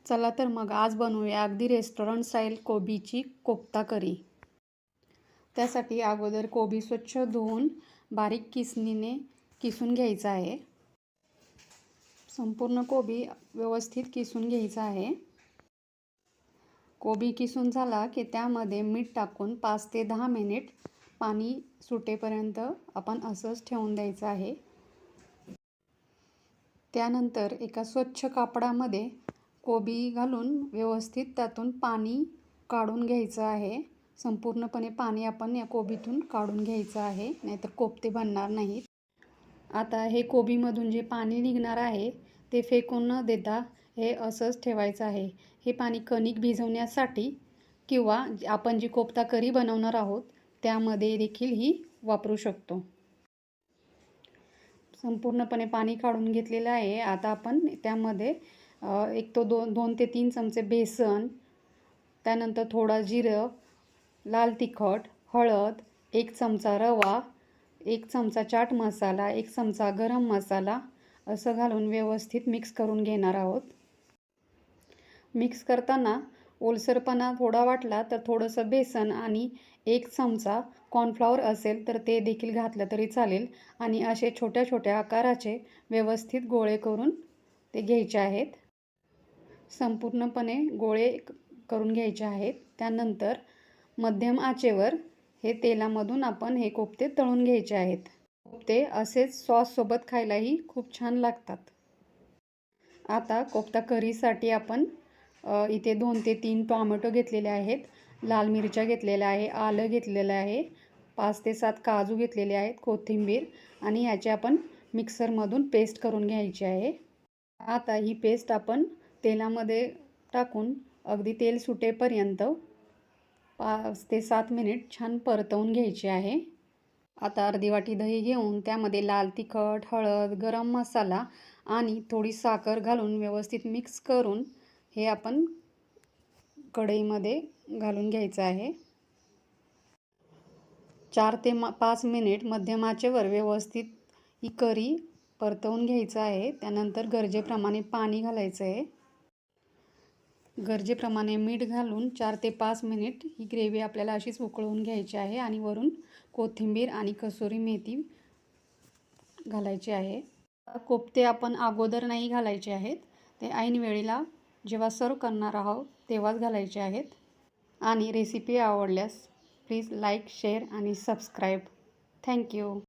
चला तर मग आज बनवूया अगदी रेस्टॉरंट स्टाईल कोबीची कोफ्ता करी। त्यासाठी अगोदर कोबी स्वच्छ धुवून बारीक किसणीने किसून घ्यायचा आहे। संपूर्ण कोबी व्यवस्थित किसून घ्यायचा आहे। कोबी किसून झाला की त्यामध्ये मीठ टाकून 5 ते 10 मिनिट पाणी सुटेपर्यंत आपण असंच ठेवून द्यायचं आहे। त्यानंतर एका स्वच्छ कापडामध्ये कोबी घालून व्यवस्थित त्यातून पाणी काढून घ्यायचं आहे। संपूर्णपणे पाणी आपण या कोबीतून काढून घ्यायचं आहे, नाहीतर कोफ्ते बनणार नाहीत। आता हे कोबीमधून जे पाणी निघणार आहे ते फेकून न देता हे असंच ठेवायचं आहे। हे पाणी कणिक भिजवण्यासाठी किंवा आपण जी कोफ्ता करी बनवणार आहोत त्यामध्ये देखील ही वापरू शकतो। संपूर्णपणे पाणी काढून घेतलेलं आहे। आता आपण त्यामध्ये एक तो 2 ते 3 चमचे बेसन, त्यानंतर थोडा जिरं, लाल तिखट, हळद, 1 चमचा रवा, 1 चमचा चाट मसाला, 1 चमचा गरम मसाला असं घालून व्यवस्थित मिक्स करून घेणार आहोत। मिक्स करताना ओलसरपणा थोडा वाटला तर थोडंसं बेसन आणि 1 चमचा कॉर्नफ्लॉवर असेल तर ते देखील घातलं तरी चालेल आणि असे छोट्या छोट्या आकाराचे व्यवस्थित गोळे करून ते घ्यायचे आहेत। संपूर्णपणे गोळे करून घ्यायचे आहेत। त्यानंतर मध्यम आचेवर हे तेलामधून आपण हे कोफ्ते तळून घ्यायचे आहेत। कोफ्ते असेच सॉससोबत खायलाही खूप छान लागतात। आता कोफ्ता करीसाठी आपण इथे 2 ते 3 टोमॅटो घेतलेले आहेत, लाल मिरच्या घेतलेल्या आहे, आलं घेतलेलं आहे, 5 ते 7 काजू घेतलेले आहेत, कोथिंबीर आणि याची आपण मिक्सरमधून पेस्ट करून घ्यायची आहे। आता ही पेस्ट आपण तेलामध्ये टाकून अगदी तेल सुटेपर्यंत 5 ते 7 मिनिट छान परतवून घ्यायची आहे। आता अर्धी वाटी दही घेऊन त्यामध्ये लाल तिखट, हळद, गरम मसाला आणि थोडी साखर घालून व्यवस्थित मिक्स करून हे आपण कढईमध्ये घालून घ्यायचं आहे। 4 ते 5 मिनिट मध्यम आचेवर व्यवस्थित ही करी परतवून घ्यायचं आहे। त्यानंतर गरजेप्रमाणे पाणी घालायचं आहे। गरजेप्रमाणे मीठ घालून 4 ते 5 मिनिट ही ग्रेव्ही आपल्याला अशीच उकळवून घ्यायची आहे आणि वरून कोथिंबीर आणि कसुरी मेथी घालायची आहे। कोफ्ते आपण अगोदर नाही घालायचे आहेत, ते ऐन वेळेला जेव्हा सर्व करणार आहोत तेव्हाच घालायचे आहेत। आणि रेसिपी आवडल्यास प्लीज लाईक, शेअर आणि सबस्क्राईब। थँक्यू।